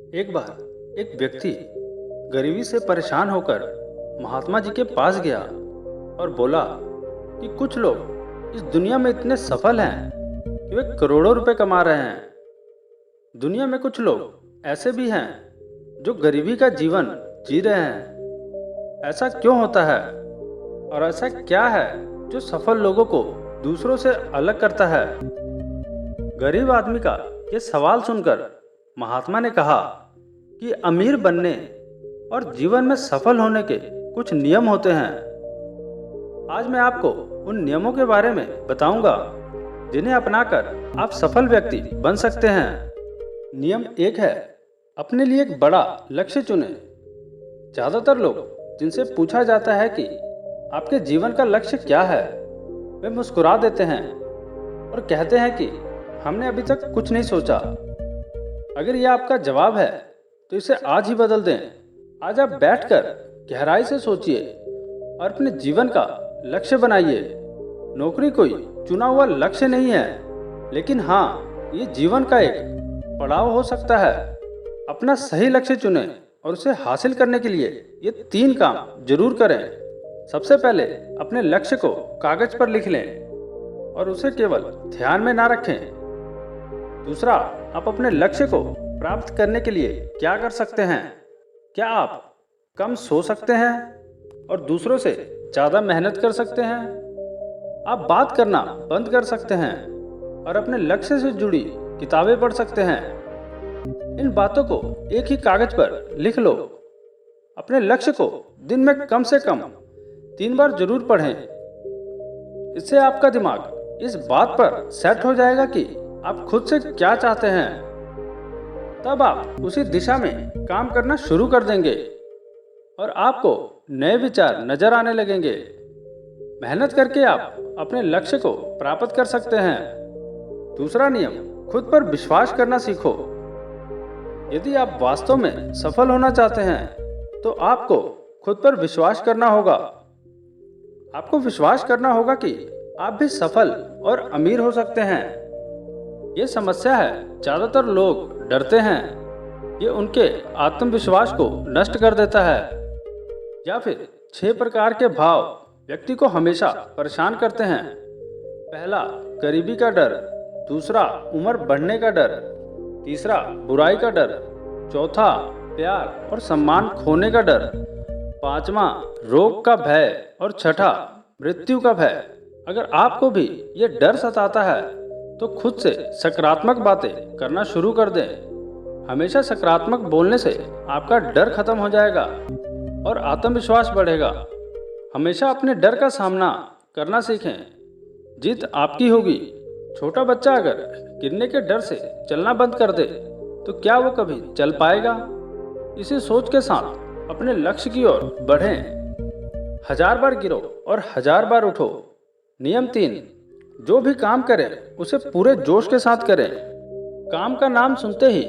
एक बार एक व्यक्ति गरीबी से परेशान होकर महात्मा जी के पास गया और बोला कि कुछ लोग इस दुनिया में इतने सफल हैं कि वे करोड़ों रुपए कमा रहे हैं। दुनिया में कुछ लोग ऐसे भी हैं जो गरीबी का जीवन जी रहे हैं। ऐसा क्यों होता है और ऐसा क्या है जो सफल लोगों को दूसरों से अलग करता है? गरीब आदमी का ये सवाल सुनकर महात्मा ने कहा कि अमीर बनने और जीवन में सफल होने के कुछ नियम होते हैं। आज मैं आपको उन नियमों के बारे में बताऊंगा जिन्हें अपनाकर आप सफल व्यक्ति बन सकते हैं। नियम 1 है, अपने लिए एक बड़ा लक्ष्य चुनें। ज़्यादातर लोग जिनसे पूछा जाता है कि आपके जीवन का लक्ष्य क्या है, वे मुस्कुरा देते हैं और कहते हैं कि हमने अभी तक कुछ नहीं सोचा। अगर यह आपका जवाब है तो इसे आज ही बदल दें। आज आप बैठकर गहराई से सोचिए और अपने जीवन का लक्ष्य बनाइए। नौकरी कोई चुना हुआ लक्ष्य नहीं है, लेकिन हाँ, ये जीवन का एक पड़ाव हो सकता है। अपना सही लक्ष्य चुनें और उसे हासिल करने के लिए ये 3 काम जरूर करें। सबसे पहले अपने लक्ष्य को कागज पर लिख लें और उसे केवल ध्यान में ना रखें। दूसरा, आप अपने लक्ष्य को प्राप्त करने के लिए क्या कर सकते हैं? क्या आप कम सो सकते हैं और दूसरों से ज़्यादा मेहनत कर सकते हैं? आप बात करना बंद कर सकते हैं और अपने लक्ष्य से जुड़ी किताबें पढ़ सकते हैं। इन बातों को एक ही कागज पर लिख लो। अपने लक्ष्य को दिन में कम से कम 3 बार जरूर पढ़ें। इससे आपका दिमाग इस बात पर सेट हो जाएगा कि आप खुद से क्या चाहते हैं। तब आप उसी दिशा में काम करना शुरू कर देंगे और आपको नए विचार नजर आने लगेंगे। मेहनत करके आप अपने लक्ष्य को प्राप्त कर सकते हैं। दूसरा नियम, खुद पर विश्वास करना सीखो। यदि आप वास्तव में सफल होना चाहते हैं तो आपको खुद पर विश्वास करना होगा। आपको विश्वास करना होगा कि आप भी सफल और अमीर हो सकते हैं। ये समस्या है, ज़्यादातर लोग डरते हैं। ये उनके आत्मविश्वास को नष्ट कर देता है। या फिर 6 प्रकार के भाव व्यक्ति को हमेशा परेशान करते हैं। पहला, गरीबी का डर। दूसरा, उम्र बढ़ने का डर। तीसरा, बुराई का डर। चौथा, प्यार और सम्मान खोने का डर। पांचवा, रोग का भय। और छठा, मृत्यु का भय। अगर आपको भी ये डर सताता है तो खुद से सकारात्मक बातें करना शुरू कर दें। हमेशा सकारात्मक बोलने से आपका डर खत्म हो जाएगा और आत्मविश्वास बढ़ेगा। हमेशा अपने डर का सामना करना सीखें। जीत आपकी होगी। छोटा बच्चा अगर गिरने के डर से चलना बंद कर दे तो क्या वो कभी चल पाएगा? इसी सोच के साथ अपने लक्ष्य की ओर बढ़ें। 1000 बार गिरो और 1000 बार उठो। नियम 3, जो भी काम करें उसे पूरे जोश के साथ करें। काम का नाम सुनते ही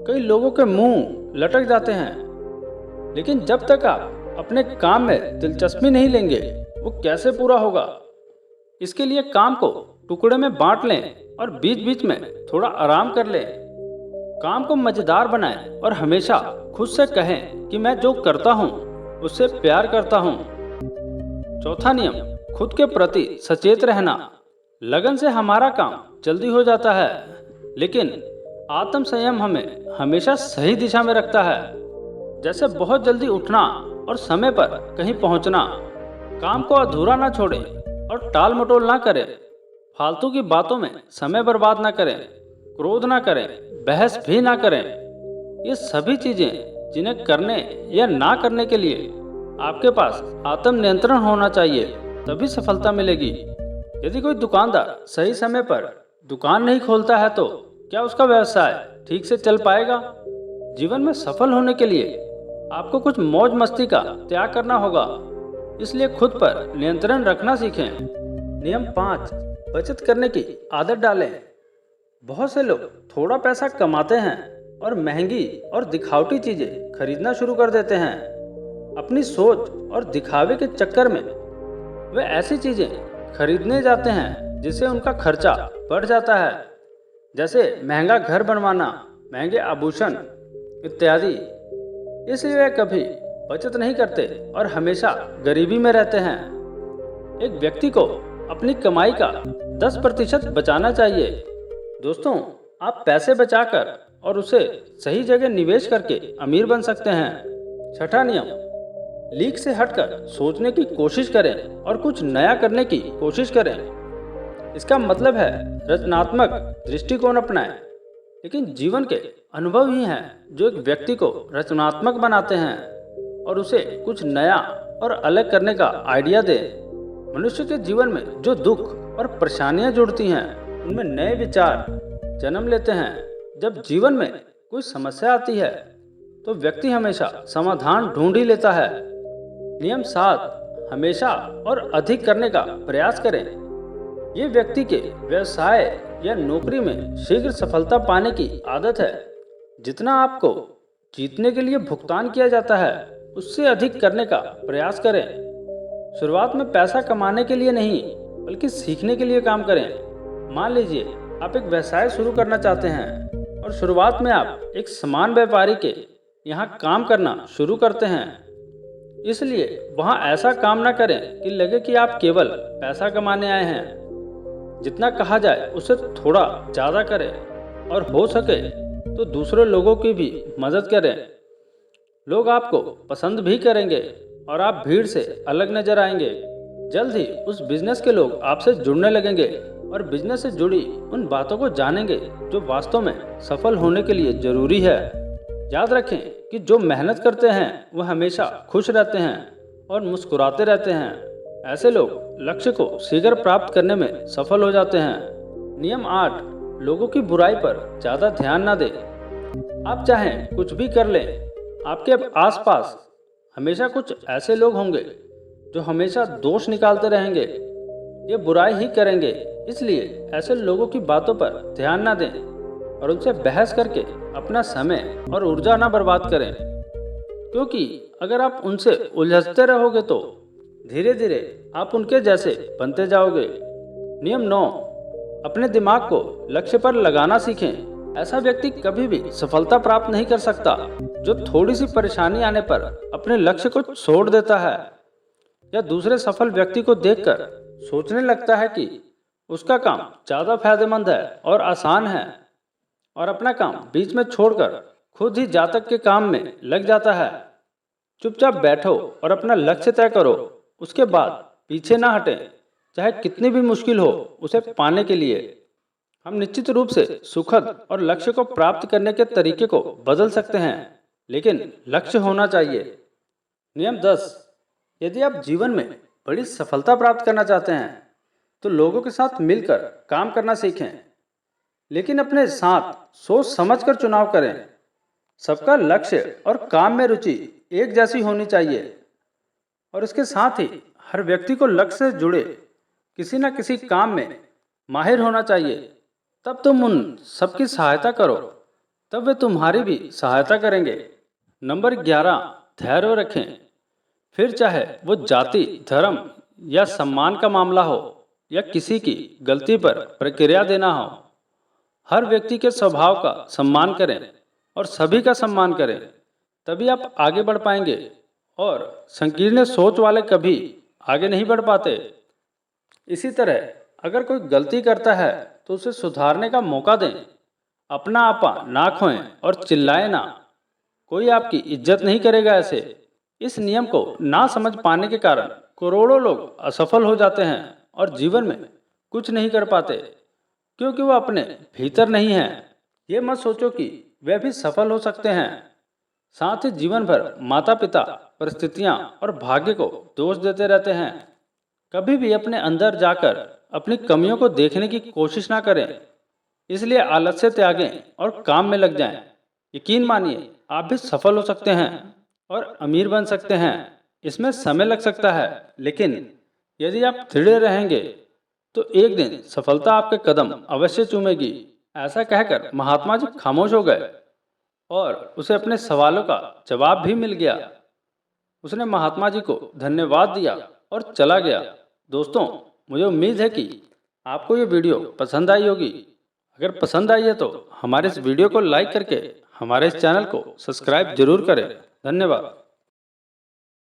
कई लोगों के मुंह लटक जाते हैं, लेकिन जब तक आप अपने काम में दिलचस्पी नहीं लेंगे वो कैसे पूरा होगा? इसके लिए काम को टुकड़े में बांट लें और बीच बीच में थोड़ा आराम कर लें। काम को मजेदार बनाएं और हमेशा खुद से कहें कि मैं जो करता हूँ उससे प्यार करता हूँ। चौथा नियम, खुद के प्रति सचेत रहना। लगन से हमारा काम जल्दी हो जाता है, लेकिन आत्म संयम हमें हमेशा सही दिशा में रखता है। जैसे बहुत जल्दी उठना और समय पर कहीं पहुंचना। काम को अधूरा ना छोड़ें और टाल मटोल ना करें। फालतू की बातों में समय बर्बाद ना करें। क्रोध ना करें, बहस भी ना करें। ये सभी चीजें जिन्हें करने या ना करने के लिए आपके पास आत्म नियंत्रण होना चाहिए, तभी सफलता मिलेगी। यदि कोई दुकानदार सही समय पर दुकान नहीं खोलता है तो क्या उसका व्यवसाय ठीक से चल पाएगा? जीवन में सफल होने के लिए आपको कुछ मौज मस्ती का त्याग करना होगा, इसलिए खुद पर नियंत्रण रखना सीखें। नियम 5, बचत करने की आदत डालें। बहुत से लोग थोड़ा पैसा कमाते हैं और महंगी और दिखावटी चीजें खरीदना शुरू कर देते हैं। अपनी सोच और दिखावे के चक्कर में वे ऐसी चीजें खरीदने जाते हैं जिससे उनका खर्चा बढ़ जाता है। जैसे महंगा घर बनवाना, महंगे आभूषण इत्यादि। इसलिए वे कभी बचत नहीं करते और हमेशा गरीबी में रहते हैं। एक व्यक्ति को अपनी कमाई का 10% बचाना चाहिए। दोस्तों, आप पैसे बचाकर और उसे सही जगह निवेश करके अमीर बन सकते हैं। छठा नियम, लीक से हटकर सोचने की कोशिश करें और कुछ नया करने की कोशिश करें। इसका मतलब है रचनात्मक दृष्टिकोण अपनाएं। लेकिन जीवन के अनुभव ही हैं जो एक व्यक्ति को रचनात्मक बनाते हैं और उसे कुछ नया और अलग करने का आइडिया दें। मनुष्य के जीवन में जो दुख और परेशानियां जुड़ती हैं, उनमें नए विचार जन्म लेते हैं। जब जीवन में कोई समस्या आती है तो व्यक्ति हमेशा समाधान ढूंढ ही लेता है। नियम 7, हमेशा और अधिक करने का प्रयास करें। ये व्यक्ति के व्यवसाय या नौकरी में शीघ्र सफलता पाने की आदत है। जितना आपको जीतने के लिए भुगतान किया जाता है, उससे अधिक करने का प्रयास करें। शुरुआत में पैसा कमाने के लिए नहीं, बल्कि सीखने के लिए काम करें। मान लीजिए आप एक व्यवसाय शुरू करना चाहते हैं और शुरुआत में आप एक सामान व्यापारी के यहाँ काम करना शुरू करते हैं। इसलिए वहाँ ऐसा काम ना करें कि लगे कि आप केवल पैसा कमाने आए हैं। जितना कहा जाए उससे थोड़ा ज़्यादा करें और हो सके तो दूसरे लोगों की भी मदद करें। लोग आपको पसंद भी करेंगे और आप भीड़ से अलग नजर आएंगे। जल्द ही उस बिजनेस के लोग आपसे जुड़ने लगेंगे और बिजनेस से जुड़ी उन बातों को जानेंगे जो वास्तव में सफल होने के लिए जरूरी है। याद रखें कि जो मेहनत करते हैं वह हमेशा खुश रहते हैं और मुस्कुराते रहते हैं। ऐसे लोग लक्ष्य को शीघ्र प्राप्त करने में सफल हो जाते हैं। नियम 8, लोगों की बुराई पर ज़्यादा ध्यान ना दें। आप चाहें कुछ भी कर लें, आपके आसपास हमेशा कुछ ऐसे लोग होंगे जो हमेशा दोष निकालते रहेंगे। ये बुराई ही करेंगे। इसलिए ऐसे लोगों की बातों पर ध्यान ना दें और उनसे बहस करके अपना समय और ऊर्जा ना बर्बाद करें, क्योंकि अगर आप उनसे उलझते रहोगे तो धीरे धीरे आप उनके जैसे बनते जाओगे। नियम 9, अपने दिमाग को लक्ष्य पर लगाना सीखें। ऐसा व्यक्ति कभी भी सफलता प्राप्त नहीं कर सकता जो थोड़ी सी परेशानी आने पर अपने लक्ष्य को छोड़ देता है या दूसरे सफल व्यक्ति को देखकर सोचने लगता है कि उसका काम ज़्यादा फायदेमंद है और आसान है और अपना काम बीच में छोड़कर खुद ही जातक के काम में लग जाता है। चुपचाप बैठो और अपना लक्ष्य तय करो। उसके बाद पीछे ना हटें, चाहे कितनी भी मुश्किल हो उसे पाने के लिए। हम निश्चित रूप से सुखद और लक्ष्य को प्राप्त करने के तरीके को बदल सकते हैं, लेकिन लक्ष्य होना चाहिए। नियम 10, यदि आप जीवन में बड़ी सफलता प्राप्त करना चाहते हैं तो लोगों के साथ मिलकर काम करना सीखें, लेकिन अपने साथ सोच समझकर चुनाव करें। सबका लक्ष्य और काम में रुचि एक जैसी होनी चाहिए और इसके साथ ही हर व्यक्ति को लक्ष्य से जुड़े किसी न किसी काम में माहिर होना चाहिए। तब तुम उन सबकी सहायता करो, तब वे तुम्हारी भी सहायता करेंगे। नंबर 11, धैर्य रखें। फिर चाहे वो जाति, धर्म या सम्मान का मामला हो या किसी की गलती पर प्रतिक्रिया देना हो, हर व्यक्ति के स्वभाव का सम्मान करें और सभी का सम्मान करें। तभी आप आगे बढ़ पाएंगे और संकीर्ण सोच वाले कभी आगे नहीं बढ़ पाते। इसी तरह अगर कोई गलती करता है तो उसे सुधारने का मौका दें। अपना आपा ना खोएं और चिल्लाएं ना। कोई आपकी इज्जत नहीं करेगा ऐसे। इस नियम को ना समझ पाने के कारण करोड़ों लोग असफल हो जाते हैं और जीवन में कुछ नहीं कर पाते, क्योंकि वो अपने भीतर नहीं है। ये मत सोचो कि वे भी सफल हो सकते हैं। साथ ही जीवन भर माता पिता, परिस्थितियां और भाग्य को दोष देते रहते हैं। कभी भी अपने अंदर जाकर अपनी कमियों को देखने की कोशिश ना करें। इसलिए आलस्य त्यागें और काम में लग जाएं। यकीन मानिए, आप भी सफल हो सकते हैं और अमीर बन सकते हैं। इसमें समय लग सकता है, लेकिन यदि आप दृढ़ रहेंगे तो एक दिन सफलता आपके कदम अवश्य चूमेगी। ऐसा कहकर महात्मा जी खामोश हो गए और उसे अपने सवालों का जवाब भी मिल गया। उसने महात्मा जी को धन्यवाद दिया और चला गया। दोस्तों, मुझे उम्मीद है कि आपको ये वीडियो पसंद आई होगी। अगर पसंद आई है तो हमारे इस वीडियो को लाइक करके हमारे इस चैनल को सब्सक्राइब जरूर करें। धन्यवाद।